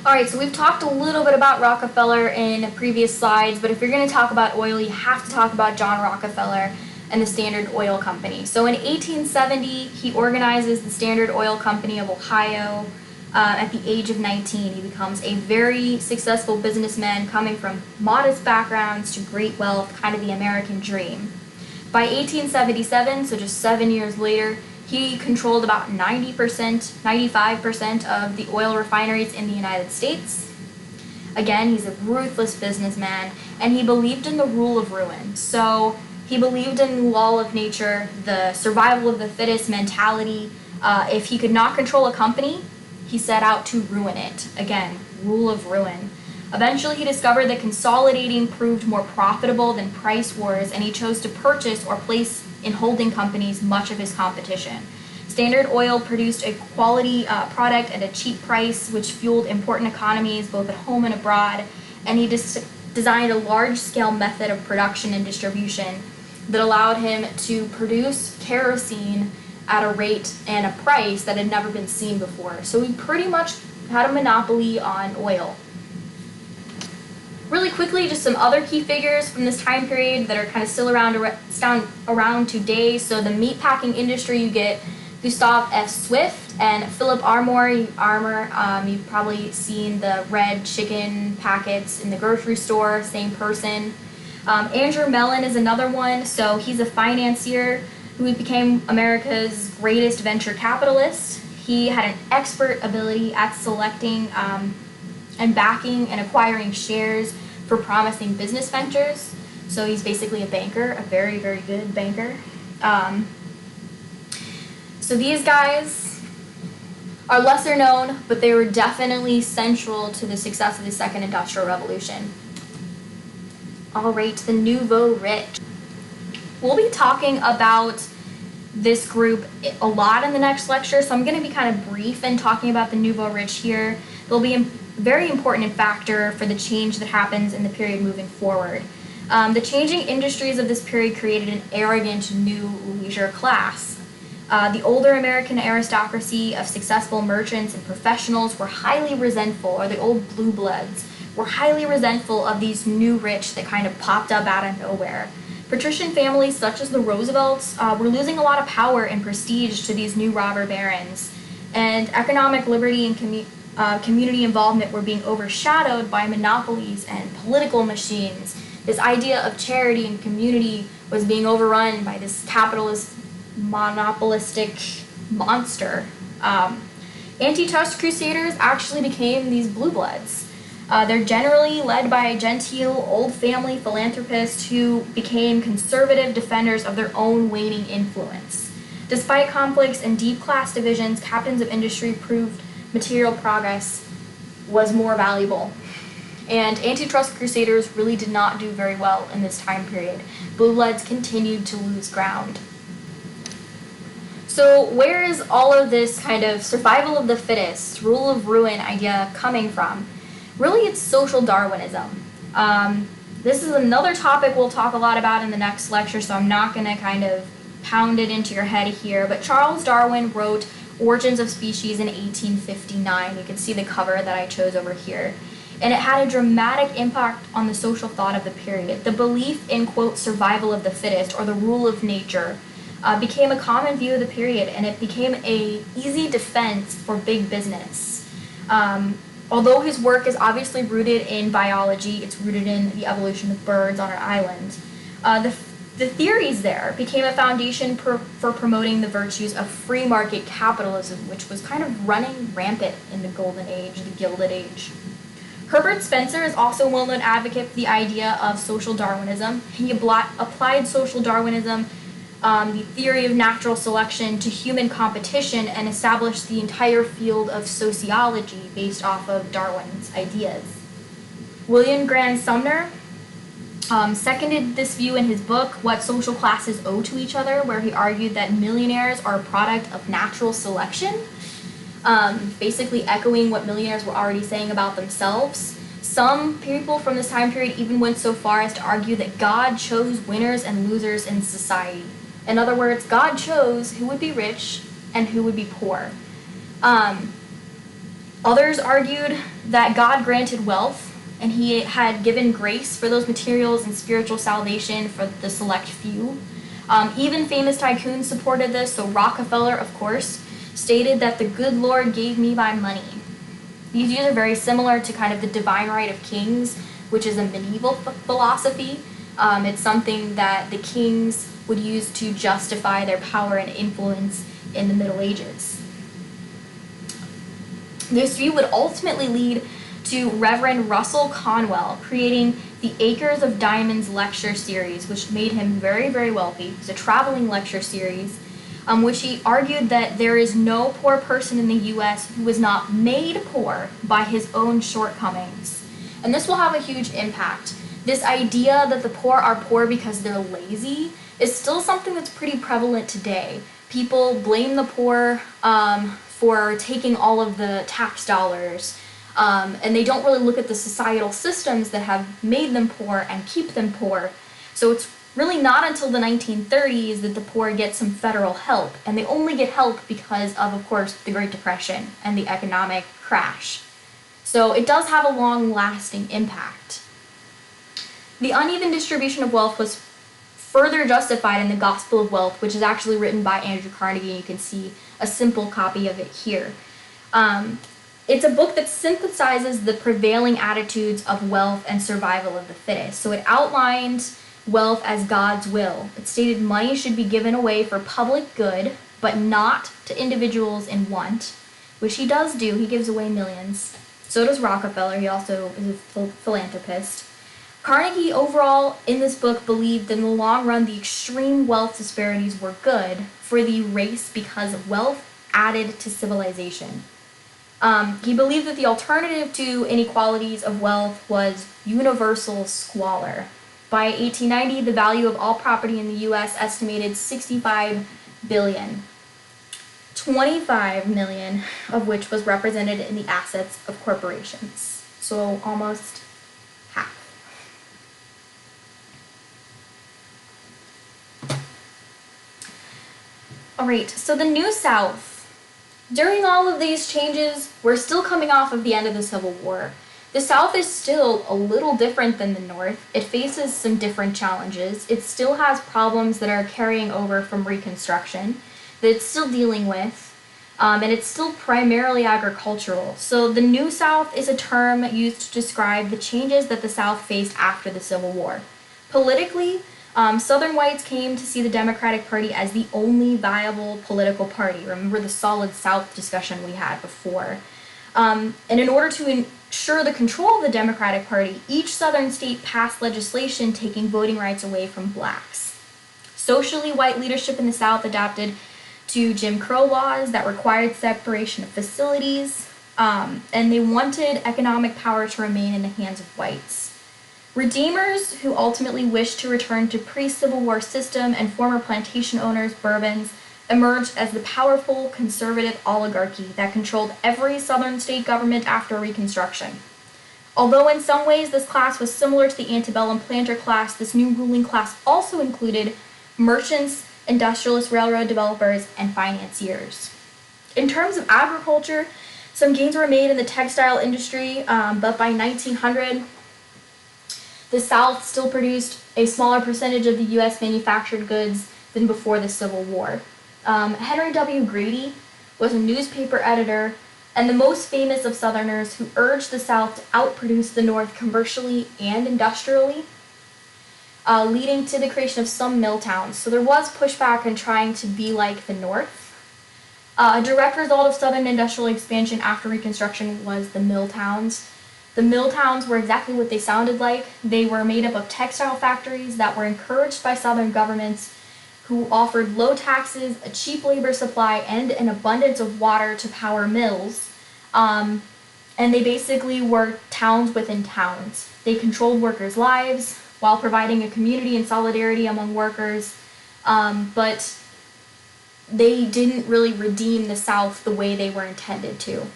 S1: Alright, so we've talked a little bit about Rockefeller in previous slides, but if you're going to talk about oil, you have to talk about John Rockefeller and the Standard Oil Company. So in 1870, he organizes the Standard Oil Company of Ohio. At the age of 19, he becomes a very successful businessman coming from modest backgrounds to great wealth, kind of the American dream. By 1877, so just 7 years later, he controlled about 90%, 95% of the oil refineries in the United States. Again, he's a ruthless businessman, and he believed in the rule of ruin. So he believed in the law of nature, the survival of the fittest mentality. If he could not control a company, he set out to ruin it. Again, rule of ruin. Eventually, he discovered that consolidating proved more profitable than price wars, and he chose to purchase or place in holding companies much of his competition. Standard Oil produced a quality product at a cheap price, which fueled important economies both at home and abroad, and he designed a large-scale method of production and distribution that allowed him to produce kerosene at a rate and a price that had never been seen before. So he pretty much had a monopoly on oil. Really quickly, just some other key figures from this time period that are kind of still around today. So the meatpacking industry, you get Gustav F. Swift and Philip Armour. You've probably seen the red chicken packets in the grocery store, same person. Andrew Mellon is another one. So he's a financier who became America's greatest venture capitalist. He had an expert ability at selecting and backing and acquiring shares for promising business ventures. So he's basically a banker, a very, very good banker. So these guys are lesser known, but they were definitely central to the success of the Second Industrial Revolution. All right, the nouveau riche. We'll be talking about this group a lot in the next lecture, so I'm going to be kind of brief in talking about the nouveau riche here. They'll be a very important factor for the change that happens in the period moving forward. The changing industries of this period created an arrogant new leisure class. The older American aristocracy of successful merchants and professionals were highly resentful, or the old blue bloods were highly resentful of these new rich that kind of popped up out of nowhere. Patrician families such as the Roosevelts were losing a lot of power and prestige to these new robber barons, and economic liberty and community involvement were being overshadowed by monopolies and political machines. This idea of charity and community was being overrun by this capitalist, monopolistic monster. Antitrust crusaders actually became these blue bloods. They're generally led by genteel, old family philanthropists who became conservative defenders of their own waning influence. Despite conflicts and deep class divisions, captains of industry proved material progress was more valuable. And antitrust crusaders really did not do very well in this time period. Blue bloods continued to lose ground. So where is all of this kind of survival of the fittest, rule of ruin idea coming from? Really, it's social Darwinism. This is another topic we'll talk a lot about in the next lecture, so I'm not going to kind of pound it into your head here. But Charles Darwin wrote Origins of Species in 1859. You can see the cover that I chose over here. And it had a dramatic impact on the social thought of the period. The belief in, quote, survival of the fittest, or the rule of nature, became a common view of the period, and it became an easy defense for big business. Although his work is obviously rooted in biology, it's rooted in the evolution of birds on our island, the theories there became a foundation for promoting the virtues of free market capitalism, which was kind of running rampant in the Golden Age, the Gilded Age. Herbert Spencer is also a well-known advocate for the idea of social Darwinism. He applied social Darwinism, the theory of natural selection, to human competition and established the entire field of sociology based off of Darwin's ideas. William Grant Sumner seconded this view in his book, What Social Classes Owe to Each Other, where he argued that millionaires are a product of natural selection, basically echoing what millionaires were already saying about themselves. Some people from this time period even went so far as to argue that God chose winners and losers in society. In other words, God chose who would be rich and who would be poor. Others argued that God granted wealth, and he had given grace for those materials and spiritual salvation for the select few. Even famous tycoons supported this, so Rockefeller, of course, stated that the good Lord gave me my money. These views are very similar to kind of the divine right of kings, which is a medieval philosophy. It's something that the kings would use to justify their power and influence in the Middle Ages. This view would ultimately lead to Reverend Russell Conwell creating the Acres of Diamonds lecture series, which made him very, very wealthy. It was a traveling lecture series, which he argued that there is no poor person in the U.S. who was not made poor by his own shortcomings. And this will have a huge impact. This idea that the poor are poor because they're lazy is still something that's pretty prevalent today. People blame the poor for taking all of the tax dollars, and they don't really look at the societal systems that have made them poor and keep them poor. So it's really not until the 1930s that the poor get some federal help, and they only get help because of course, the Great Depression and the economic crash. So it does have a long-lasting impact. The uneven distribution of wealth was further justified in the Gospel of Wealth, which is actually written by Andrew Carnegie, and you can see a simple copy of it here. It's a book that synthesizes the prevailing attitudes of wealth and survival of the fittest. So it outlined wealth as God's will. It stated money should be given away for public good, but not to individuals in want, which he does do. He gives away millions. So does Rockefeller. He also is a philanthropist. Carnegie overall in this book believed that in the long run the extreme wealth disparities were good for the race because wealth added to civilization. He believed that the alternative to inequalities of wealth was universal squalor. By 1890, the value of all property in the U.S. estimated $65 billion, 25 million of which was represented in the assets of corporations. So almost half. All right, so the New South. During all of these changes, we're still coming off of the end of the Civil War. The South is still a little different than the North. It faces some different challenges. It still has problems that are carrying over from Reconstruction that it's still dealing with, and it's still primarily agricultural. So the New South is a term used to describe the changes that the South faced after the Civil War. Politically, Southern whites came to see the Democratic Party as the only viable political party. Remember the Solid South discussion we had before. And in order to ensure the control of the Democratic Party, each Southern state passed legislation taking voting rights away from blacks. Socially, white leadership in the South adapted to Jim Crow laws that required separation of facilities, and they wanted economic power to remain in the hands of whites. Redeemers, who ultimately wished to return to pre-Civil War system, and former plantation owners, Bourbons, emerged as the powerful conservative oligarchy that controlled every Southern state government after Reconstruction. Although in some ways this class was similar to the antebellum planter class, this new ruling class also included merchants, industrialists, railroad developers, and financiers. In terms of agriculture, some gains were made in the textile industry, but by 1900, the South still produced a smaller percentage of the U.S. manufactured goods than before the Civil War. Henry W. Grady was a newspaper editor and the most famous of Southerners who urged the South to outproduce the North commercially and industrially, leading to the creation of some mill towns. So there was pushback in trying to be like the North. A direct result of Southern industrial expansion after Reconstruction was the mill towns. The mill towns were exactly what they sounded like. They were made up of textile factories that were encouraged by Southern governments who offered low taxes, a cheap labor supply, and an abundance of water to power mills. And they basically were towns within towns. They controlled workers' lives while providing a community and solidarity among workers, but they didn't really redeem the South the way they were intended to.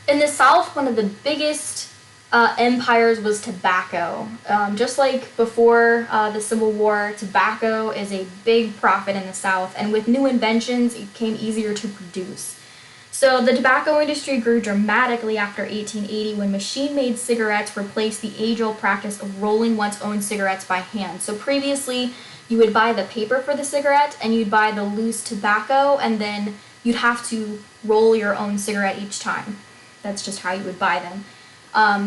S1: In the South, one of the biggest empires was tobacco. Just like before the Civil War, tobacco is a big profit in the South, and with new inventions, it became easier to produce. So the tobacco industry grew dramatically after 1880 when machine-made cigarettes replaced the age-old practice of rolling one's own cigarettes by hand. So previously, you would buy the paper for the cigarette, and you'd buy the loose tobacco, and then you'd have to roll your own cigarette each time. That's just how you would buy them.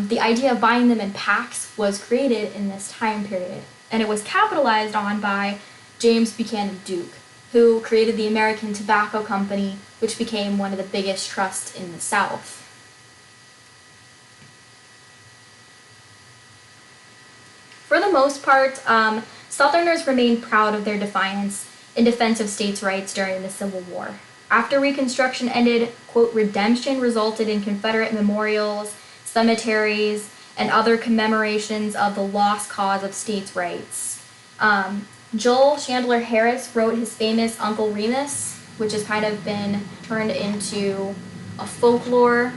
S1: The idea of buying them in packs was created in this time period, and it was capitalized on by James Buchanan Duke, who created the American Tobacco Company, which became one of the biggest trusts in the South. For the most part, Southerners remained proud of their defiance in defense of states' rights during the Civil War. After Reconstruction ended, quote, redemption resulted in Confederate memorials, cemeteries, and other commemorations of the lost cause of states' rights. Joel Chandler Harris wrote his famous Uncle Remus, which has kind of been turned into a folklore,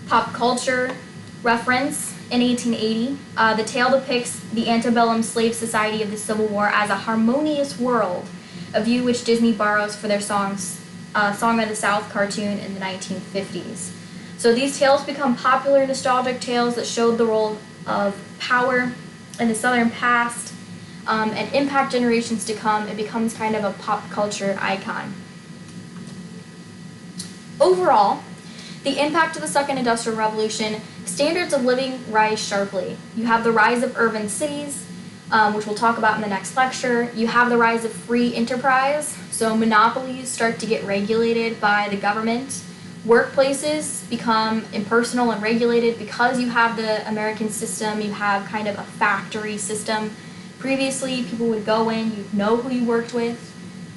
S1: pop culture reference in 1880. The tale depicts the antebellum slave society of the Civil War as a harmonious world, a view which Disney borrows for their Song of the South cartoon in the 1950s. So these tales become popular nostalgic tales that showed the role of power in the Southern past and impact generations to come. It becomes kind of a pop culture icon. Overall, the impact of the Second Industrial Revolution, standards of living rise sharply. You have the rise of urban cities, which we'll talk about in the next lecture. You have the rise of free enterprise, so monopolies start to get regulated by the government. Workplaces become impersonal and regulated because you have the American system, you have kind of a factory system. Previously, people would go in, you'd know who you worked with.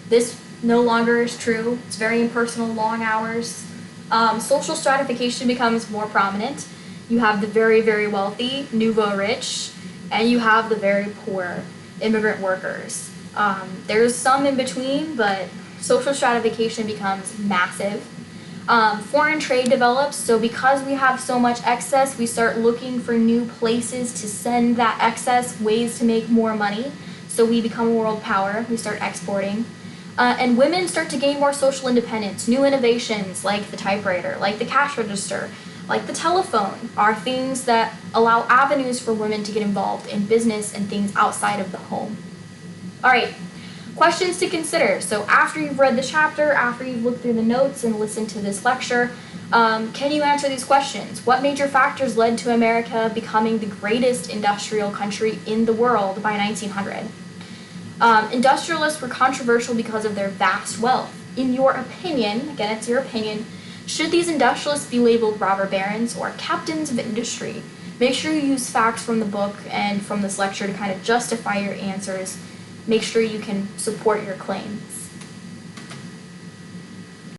S1: This no longer is true. It's very impersonal, long hours. Social stratification becomes more prominent. You have the very, very wealthy, nouveau rich, and you have the very poor, immigrant workers. There's some in between, but social stratification becomes massive. Foreign trade develops, so because we have so much excess, we start looking for new places to send that excess, ways to make more money. So we become a world power, we start exporting. And women start to gain more social independence. New innovations like the typewriter, like the cash register, like the telephone are things that allow avenues for women to get involved in business and things outside of the home. All right. Questions to consider. So after you've read the chapter, after you've looked through the notes and listened to this lecture, can you answer these questions? What major factors led to America becoming the greatest industrial country in the world by 1900? Industrialists were controversial because of their vast wealth. In your opinion, again, it's your opinion, should these industrialists be labeled robber barons or captains of industry? Make sure you use facts from the book and from this lecture to kind of justify your answers. Make sure you can support your claims.